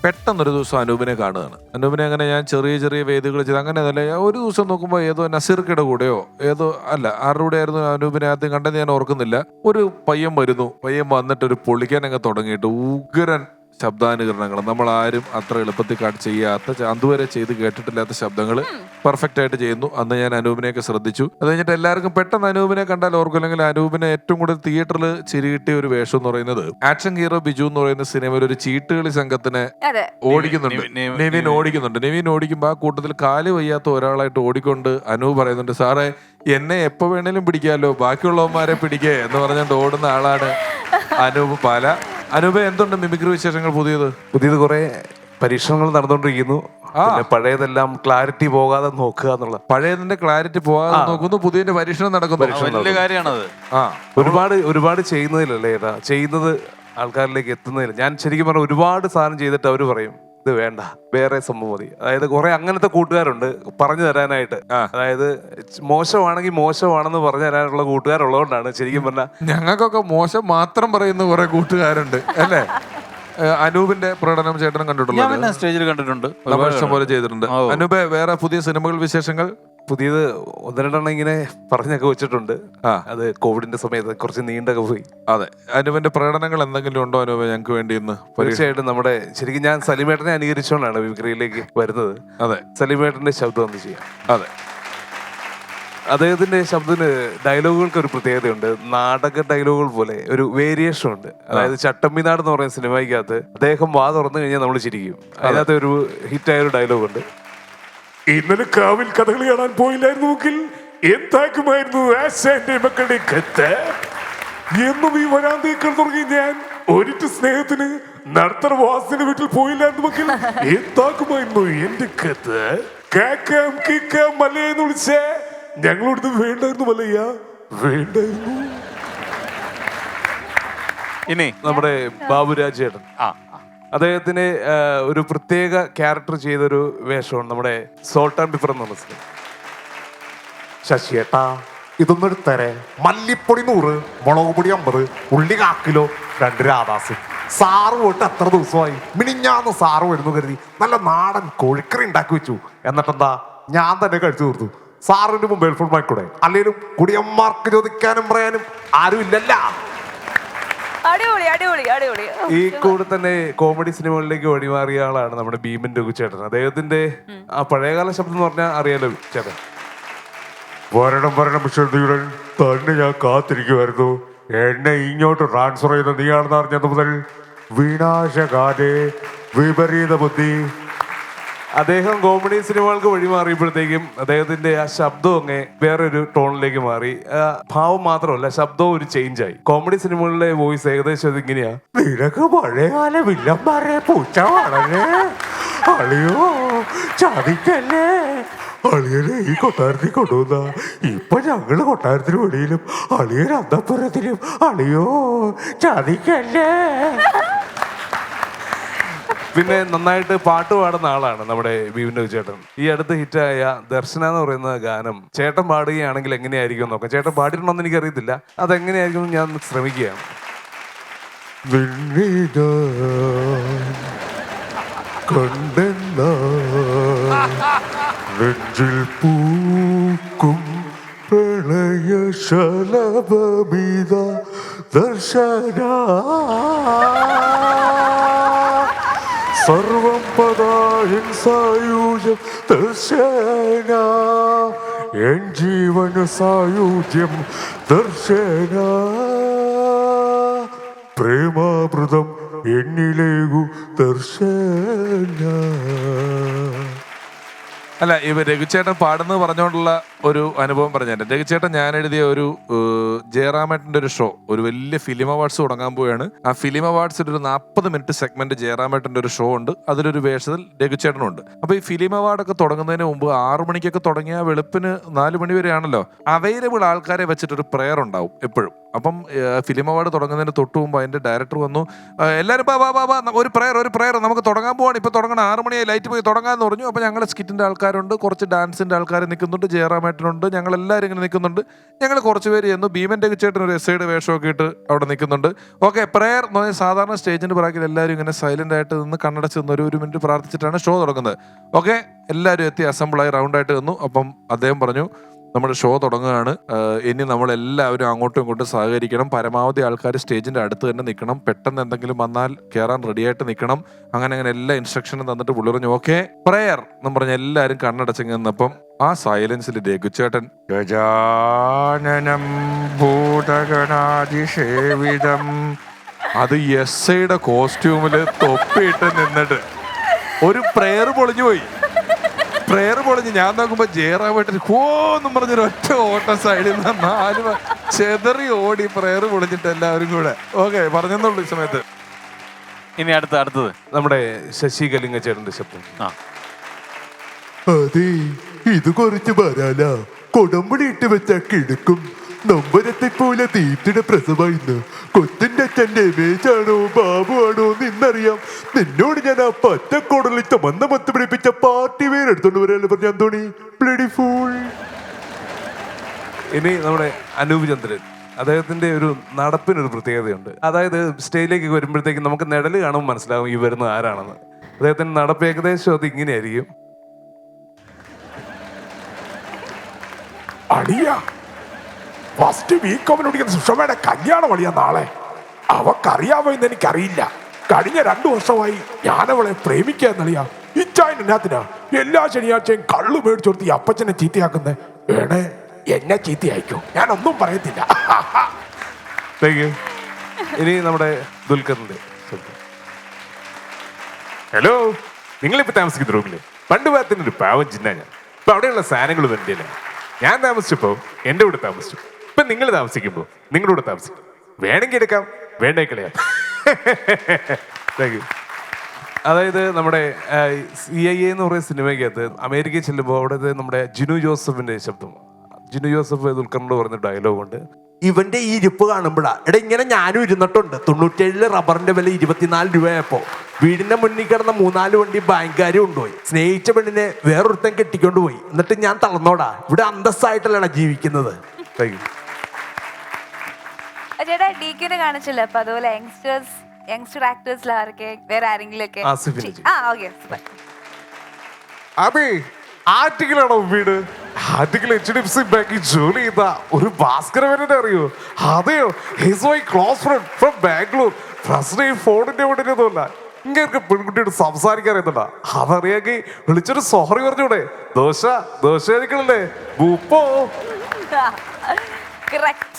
പെട്ടെന്നൊരു ദിവസം അനൂപിനെ കാണുകയാണ്. അനൂപിനെ അങ്ങനെ ഞാൻ ചെറിയ ചെറിയ വേദികൾ ചെയ്ത് അങ്ങനെ അതല്ല, ഒരു ദിവസം നോക്കുമ്പോൾ ഏതോ നസീർക്കയുടെ കൂടെയോ ഏതോ അല്ല ആരുടെ കൂടെ ആയിരുന്നു അനൂപിനെ ആദ്യം കണ്ടത് ഞാൻ ഓർക്കുന്നില്ല. ഒരു പയ്യൻ വരുന്നു, പയ്യൻ വന്നിട്ട് ഒരു പൊളിക്കാൻ അങ്ങ് തുടങ്ങിയിട്ട് ഉഗ്രൻ ശബ്ദാനുകരണങ്ങൾ, നമ്മൾ ആരും അത്ര എളുപ്പത്തിൽ ചെയ്യാത്ത, അതുവരെ ചെയ്ത് കേട്ടിട്ടില്ലാത്ത ശബ്ദങ്ങൾ പെർഫെക്റ്റ് ആയിട്ട് ചെയ്യുന്നു. അന്ന് ഞാൻ അനൂപിനെയൊക്കെ ശ്രദ്ധിച്ചു. അത് കഴിഞ്ഞിട്ട് എല്ലാവർക്കും പെട്ടെന്ന് അനൂപിനെ കണ്ടാൽ ഓർക്കും, അല്ലെങ്കിൽ അനൂപിനെ ഏറ്റവും കൂടുതൽ തിയേറ്ററിൽ ചിരി കിട്ടിയ ഒരു വേഷം എന്ന് പറയുന്നത് ആക്ഷൻ ഹീറോ ബിജു എന്ന് പറയുന്ന സിനിമയിൽ ഒരു ചീട്ടുകളി സംഘത്തിനെ ഓടിക്കുന്നുണ്ട്. നെവിൻ ഓടിക്കുമ്പോൾ ആ കൂട്ടത്തിൽ കാല് വയ്യാത്ത ഒരാളായിട്ട് ഓടിക്കൊണ്ട് അനൂപ് പറയുന്നുണ്ട്, സാറേ എന്നെ എപ്പോ വേണേലും പിടിക്കാമല്ലോ, ബാക്കിയുള്ളവന്മാരെ പിടിക്കേ എന്ന് പറഞ്ഞുകൊണ്ട് ഓടുന്ന ആളാണ് അനൂപ് പാല. അനൂപ്, എന്തുണ്ട് മിമിക്രി വിശേഷങ്ങൾ? പുതിയത് കുറെ പരീക്ഷണങ്ങൾ നടന്നുകൊണ്ടിരിക്കുന്നു. പഴയതെല്ലാം ക്ലാരിറ്റി പോകാതെ നോക്കുക എന്നുള്ള, പഴയതിന്റെ ക്ലാരിറ്റി പോകാതെ നോക്കുന്നു, പുതിയതിന്റെ പരീക്ഷണം നടക്കുന്നു. വലിയ കാര്യമാണത്. ഒരുപാട് ചെയ്യുന്നതിലല്ലേ ചെയ്യുന്നത് ആൾക്കാരിലേക്ക് എത്തുന്നതിൽ. ഞാൻ ശരിക്കും പറഞ്ഞ ഒരുപാട് സാധനം ചെയ്തിട്ട് അവര് പറയും ഇത് വേണ്ട, വേറെ സംഭവം മതി. അതായത് കുറെ അങ്ങനത്തെ കൂട്ടുകാരുണ്ട് പറഞ്ഞു തരാനായിട്ട്. അതായത് മോശമാണെങ്കിൽ മോശമാണെന്ന് പറഞ്ഞു തരാനുള്ള കൂട്ടുകാരുള്ളതുകൊണ്ടാണ് ശരിക്കും പറഞ്ഞാൽ. ഞങ്ങൾക്കൊക്കെ മോശം മാത്രം പറയുന്ന കുറെ കൂട്ടുകാരുണ്ട് അല്ലേ? അനൂപിന്റെ പ്രകടനം ചേട്ടനും കണ്ടിട്ടുണ്ടോ? സ്റ്റേജിൽ കണ്ടിട്ടുണ്ട്, ഇഷ്ടം പോലെ ചെയ്തിട്ടുണ്ട്. അനൂപ്, വേറെ പുതിയ സിനിമകൾ വിശേഷങ്ങൾ? പുതിയത് ഒന്ന് രണ്ടെണ്ണം ഇങ്ങനെ പറഞ്ഞൊക്കെ വെച്ചിട്ടുണ്ട്. അത് കോവിഡിന്റെ സമയത്ത് കുറച്ച് നീണ്ടൊക്കെ പോയി. അതെ, അനൂപിന്റെ പ്രകടനങ്ങൾ എന്തെങ്കിലും ഉണ്ടോ അനൂപ് ഞങ്ങൾക്ക് വേണ്ടി ഇന്ന്? തീർച്ചയായിട്ടും നമ്മുടെ ശരിക്കും ഞാൻ സലീമേട്ടനെ അനുകരിച്ചുകൊണ്ടാണ് മിമിക്രിയിലേക്ക് വരുന്നത്. അതെ, സലീമേട്ടന്റെ ശബ്ദം ഒന്ന് ചെയ്യാം. അതെ, അദ്ദേഹത്തിന്റെ ശബ്ദത്തിന് ഡയലോഗുകൾക്ക് ഒരു പ്രത്യേകതയുണ്ട്. നാടക ഡയലോഗുകൾ പോലെ ഒരു വേരിയേഷൻ ഉണ്ട്. അതായത് ചട്ടമ്പിനാട് എന്ന് പറയുന്ന സിനിമയ്ക്കകത്ത് അദ്ദേഹം വാ തുറന്നു കഴിഞ്ഞാൽ നമ്മൾ ചിരിക്കും. അതിനകത്ത് ഒരു ഹിറ്റായ ഒരു ഡയലോഗ് ഉണ്ട്. ഇന്നലെ കാവിൽ കഥകളി കാണാൻ പോയില്ലായിരുന്നുവെങ്കിൽ എന്താക്കുമായിരുന്നു ആശാന്റെ മക്കളുടെ കത്ത് എന്നും ഈ വരാന്തേക്കൾ തുടങ്ങി ഞാൻ ഒരിട്ട് സ്നേഹത്തിന് നടത്തറ വാസിന്റെ വീട്ടിൽ പോയില്ലായിരുന്നുവെങ്കിൽ എന്താക്കുമായിരുന്നു എന്റെ കത്ത്. കേക്കാം കേക്കാം മല്ലയെന്ന് വിളിച്ചേ ഞങ്ങളോട് വേണ്ടായിരുന്നു മല്ലയ്യ, വേണ്ടായിരുന്നു. ഇനി നമ്മുടെ ബാബുരാജ് ചേട്ടൻ, അദ്ദേഹത്തിന് ഒരു പ്രത്യേക ക്യാരക്ടർ ചെയ്തൊരു വേഷമാണ് നമ്മുടെ സോൾട്ട് ആൻഡ് പെപ്പർ എന്ന് പറഞ്ഞ സിനിമ. ശശിയേട്ടാ ഇതൊന്നും എടുത്തരേ, മല്ലിപ്പൊടി 100, മുളക് പൊടി 50, ഉള്ളി 1 കിലോ, 2 രാധാസ്. സാറ് പോയിട്ട് എത്ര ദിവസമായി? മിനിഞ്ഞാന്ന് സാറ് വരുന്നു കരുതി നല്ല നാടൻ കോഴിക്കറി ഉണ്ടാക്കി വെച്ചു. എന്നിട്ടെന്താ ഞാൻ തന്നെ കഴിച്ചു തീർത്തു. സാറിന് മൊബൈൽ ഫോൺ വാങ്ങിക്കൂടെ? അല്ലെങ്കിലും കുടിയന്മാർക്ക് ചോദിക്കാനും പറയാനും ആരും ഇല്ലല്ല. ഈ കൂടെ തന്നെ കോമഡി സിനിമകളിലേക്ക് വഴിമാറിയ ആളാണ് നമ്മുടെ ഭീമൻ രഘുചേട്ടൻ. അദ്ദേഹത്തിന്റെ ആ പഴയകാല ശബ്ദം എന്ന് പറഞ്ഞാൽ അറിയാലോ ചേട്ടൻ. വരണം വിശുദ്ധിയുടൻ തന്നെ ഞാൻ കാത്തിരിക്കുമായിരുന്നു. എന്നെ ഇങ്ങോട്ട് ട്രാൻസ്ഫർ ചെയ്ത നീയാണെന്ന് അറിഞ്ഞത് മുതൽ വിനാശകാലേ വിപരീത ബുദ്ധി. അദ്ദേഹം കോമഡി സിനിമകൾക്ക് വഴിമാറിയപ്പോഴത്തേക്കും അദ്ദേഹത്തിന്റെ ആ ശബ്ദം അങ്ങ് വേറൊരു ടോണിലേക്ക് മാറി. ഭാവം മാത്രമല്ല, ശബ്ദവും ഒരു ചേഞ്ച് ആയി. കോമഡി സിനിമകളിലെ വോയിസ് ഏകദേശം ഇങ്ങനെയാ. നിനക്ക് പഴയകാല വില്ലന്മാരെ പൂച്ചവാണല്ലേ, അളിയോ ചതിക്കല്ലേ, അളിയനെ ഈ കൊട്ടാരത്തിൽ കൊണ്ടുവന്ന ഇപ്പൊ ഞങ്ങള് കൊട്ടാരത്തിന് വെളിയിലും അളിയൻ അന്തപ്പുരത്തിലും, അളിയോ ചതിക്കല്ലേ. പിന്നെ നന്നായിട്ട് പാട്ട് പാടുന്ന ആളാണ് നമ്മുടെ ഭീമൻ രഘുചേട്ടൻ. ഈ അടുത്ത് ഹിറ്റായ ദർശന എന്ന് പറയുന്ന ഗാനം ചേട്ടൻ പാടുകയാണെങ്കിൽ എങ്ങനെയായിരിക്കും നോക്കാം. ചേട്ടൻ പാടിയിട്ടുണ്ടോന്ന് എനിക്കറിയത്തില്ല, അതെങ്ങനെയായിരിക്കും ഞാൻ ശ്രമിക്കുകയാണ്. നെഞ്ചിൽ പൂക്കും പ്രളയ ശലഭമിത ദർശന സർവം പദായൻ സായുജ്യം ദർശന എൻ ജീവന സായുജ്യം ദർശന പ്രേമാമൃതം എന്നിലേകു ദർശന. അല്ല, ഇവ രഘുചേട്ടൻ പാടുന്നത് പറഞ്ഞുകൊണ്ടുള്ള ഒരു അനുഭവം പറഞ്ഞാൽ, രഘുചേട്ടൻ ഞാൻ എഴുതിയ ഒരു ജയറാമേട്ടൻ്റെ ഒരു ഷോ, ഒരു വലിയ ഫിലിം അവാർഡ്സ് തുടങ്ങാൻ പോവുകയാണ്. ആ ഫിലിം അവാർഡ്സിൽ ഒരു 40 മിനിറ്റ് സെഗ്മെന്റ് ജയറാമേട്ടൻ്റെ ഒരു ഷോ ഉണ്ട്. അതിലൊരു വേഷത്തിൽ രഘുചേട്ടനുണ്ട്. അപ്പൊ ഈ ഫിലിം അവാർഡൊക്കെ തുടങ്ങുന്നതിന് മുമ്പ് 6 മണിക്കൊക്കെ തുടങ്ങിയ വെളുപ്പിന് 4 മണി വരെയാണല്ലോ. അവൈലബിൾ ആൾക്കാരെ വെച്ചിട്ടൊരു പ്രെയർ ഉണ്ടാവും എപ്പോഴും. അപ്പം ഫിലിം അവാർഡ് തുടങ്ങുന്നതിന് തൊട്ട് മുമ്പ് അതിന്റെ ഡയറക്ടർ വന്നു, എല്ലാവരും ഒരു പ്രയർ നമുക്ക് തുടങ്ങാൻ പോവാണ്, ഇപ്പൊ തുടങ്ങണം, 6 മണിയായി, ലൈറ്റ് പോയി തുടങ്ങാന്ന് പറഞ്ഞു. അപ്പൊ ഞങ്ങൾ സ്കിറ്റിന്റെ ആൾക്കാരുണ്ട്, കുറച്ച് ഡാൻസിന്റെ ആൾക്കാർ നിൽക്കുന്നുണ്ട്, ജയറാമേട്ടനുണ്ട്, ഞങ്ങൾ എല്ലാവരും ഇങ്ങനെ നിൽക്കുന്നുണ്ട്. ഞങ്ങൾ കുറച്ച് പേര് ചെന്നു, ഭീമന്റെ ചേട്ടൻ ഒരു എസ്ഐയുടെ വേഷമൊക്കെ ഇട്ട് അവിടെ നിൽക്കുന്നുണ്ട്. ഓക്കെ, പ്രയർ എന്ന് പറഞ്ഞാൽ സാധാരണ സ്റ്റേജിന്റെ പുറകിൽ എല്ലാവരും ഇങ്ങനെ സൈലന്റ് ആയിട്ട് നിന്ന് കണ്ണടച്ച് നിന്ന് ഒരു മിനിറ്റ് പ്രാർത്ഥിച്ചിട്ടാണ് ഷോ തുടങ്ങുന്നത്. ഓക്കെ, എല്ലാവരും എത്തി അസംബിളായി റൗണ്ടായിട്ട് നിന്നു. അപ്പം അദ്ദേഹം പറഞ്ഞു, നമ്മുടെ ഷോ തുടങ്ങുകയാണ്, ഇനി നമ്മളെല്ലാവരും അങ്ങോട്ടും ഇങ്ങോട്ടും സഹകരിക്കണം, പരമാവധി ആൾക്കാർ സ്റ്റേജിന്റെ അടുത്ത് തന്നെ നിൽക്കണം, പെട്ടെന്ന് എന്തെങ്കിലും വന്നാൽ കയറാൻ റെഡിയായിട്ട് നിൽക്കണം. അങ്ങനെ എല്ലാ ഇൻസ്ട്രക്ഷനും തന്നിട്ട് പുള്ളി പറഞ്ഞു ഓക്കെ പ്രയർ എന്ന് പറഞ്ഞ എല്ലാവരും കണ്ണടച്ചങ്ങ് നിന്നപ്പം ആ സൈലൻസിൽ രഘുചേട്ടൻ ഗജാനനം ഭൂതഗണാതിസേവിതം, അത് എസ്ഐയുടെ കോസ്റ്റ്യൂമില് തൊപ്പിയിട്ട് നിന്നിട്ട് ഒരു പ്രയർ പൊളിഞ്ഞു പോയി. പ്രയർ പൊളിഞ്ഞ് ഞാൻ നോക്കുമ്പോ ജയറാമേട്ടൻ എന്നും പറഞ്ഞൊരു ഒറ്റ ഓട്ടം സൈഡിൽ നിന്ന് 4 ചെതറി ഓടി പ്രയർ പൊളിഞ്ഞിട്ട് എല്ലാവരും കൂടെ. ഓക്കെ, പറഞ്ഞെന്നുള്ളൂ ഈ സമയത്ത്. ഇനി അടുത്തത് നമ്മുടെ ശശി കലിംഗ ചേട്ടന്റെ ശബ്ദം. അതെ, ഇത് കുറച്ച് വരാല കൊടമ്പടി ഇട്ട് വെച്ച കിടക്കും നമ്പരത്തെ പോലെ തീറ്റയുടെ പ്രസവമായിരുന്നു. കൊച്ചിന്റെ അച്ഛന്റെ രമേശാണോ ബാബു ആണോ നിന്നറിയാം. നിന്നോട് ഞാൻ ആ പച്ചക്കോടലിൽ ചുമന്ന മത്ത് പിടിപ്പിച്ച പാർട്ടി വേറെ എടുത്തോണ്ട് വരാല്ലോ പറഞ്ഞു അന്തോണി. Bloody fool. ഇനി നമ്മുടെ അനൂപ് ചന്ദ്രൻ, അദ്ദേഹത്തിന്റെ ഒരു നടപ്പിനൊരു പ്രത്യേകതയുണ്ട്. അതായത് സ്റ്റേജിലേക്ക് വരുമ്പോഴത്തേക്കും നമുക്ക് നിഴല് കാണുമ്പോൾ മനസ്സിലാവും ഈ വരുന്ന ആരാണെന്ന്. അദ്ദേഹത്തിന്റെ നടപ്പ് ഏകദേശം അത് ഇങ്ങനെയായിരിക്കും. അടിയ ഫസ്റ്റ് വീക്ക് അവനോടിക്കുന്ന സുഷമയുടെ കല്യാണം അളിയാ നാളെ. അവക്കറിയാമോ എന്ന് എനിക്കറിയില്ല. കഴിഞ്ഞ 2 വർഷമായി ഞാനവളെ പ്രേമിക്കാന്നളിയാ. ഇച്ചായനാത്തിനാ എല്ലാ ശനിയാഴ്ചയും കള്ളു മേടിച്ചോർത്തി ഈ അപ്പച്ചനെ ചീത്തയാക്കുന്നേ. വേണേ എന്നെ ചീത്തയായിക്കോ, ഞാനൊന്നും പറയത്തില്ല. ഇനി നമ്മുടെ ദുൽഖറിന്റെ ശബ്ദം. ഹലോ, നിങ്ങളിപ്പോ താമസിക്കുന്ന റൂമില് പണ്ട് ഭാഗത്തിന് ഒരു പാവം ചിന്ന ഞാൻ. ഇപ്പൊ അവിടെയുള്ള സാധനങ്ങൾ വേണ്ടിയല്ല. ഞാൻ താമസിച്ചപ്പോ എന്റെ കൂടെ താമസിച്ചു. ഇപ്പൊ നിങ്ങൾ താമസിക്കുമ്പോ നിങ്ങളുടെ കൂടെ താമസിക്കും. വേണമെങ്കിൽ എടുക്കാം, വേണ്ടേ കളയാം. അതായത് നമ്മുടെ CIA എന്ന് പറയുന്ന സിനിമയ്ക്കകത്ത് അമേരിക്കയിൽ ചെല്ലുമ്പോൾ അവിടെ നമ്മുടെ ജിനു ജോസഫിന്റെ ശബ്ദം. ജിനു ജോസഫ് ദുൽഖറിനോട് പറഞ്ഞ ഡയലോഗ് ഉണ്ട്. ഇവന്റെ ഈ ഇരിപ്പ് കാണുമ്പോഴാ എടാ ഇങ്ങനെ ഞാനും ഇരുന്നിട്ടുണ്ട്. 97 റബ്ബറിന്റെ വില 24 രൂപയായപ്പോ വീടിന്റെ മുന്നിൽ കിടന്ന 3-4 വണ്ടി ബാങ്കുകാർ കൊണ്ടുപോയി. സ്നേഹിച്ച പെണ്ണിനെ വേറൊരുത്തൻ കെട്ടിക്കൊണ്ട് പോയി. എന്നിട്ട് ഞാൻ തളർന്നോടാ. ഇവിടെ അന്തസ്സായിട്ടല്ലാണ് ജീവിക്കുന്നത്. ചേട്ടാ DK കാണിച്ചില്ല അപ്പൊ അതുപോലെ യങ്സ്റ്റർ ആക്ടേഴ്സിൽ ആരൊക്കെ വേറെ ആരെങ്കിലും ഒക്കെ? അതെ, ആറ്റിക്കലാണോ വീട്? ആറ്റിക്കൽ HDFC ബാങ്കിൽ ജോലി ചെയ്ത ഒരു ഭാസ്കരവനെ അറിയോ? അതെയോ, his my close friend from Bangalore. പ്രശ്നം ഈ ഫോണിന്റെ വീടിനൊന്നുമല്ല. ഇങ്ങനെ പെൺകുട്ടിയോട് സംസാരിക്കാൻ അറിയുന്നുണ്ടാ. അതറിയാമെങ്കിൽ വിളിച്ചൊരു സോറി പറഞ്ഞൂടെ? ദോശ ആയിരിക്കണല്ലേ ഭൂപ്പോ. Correct.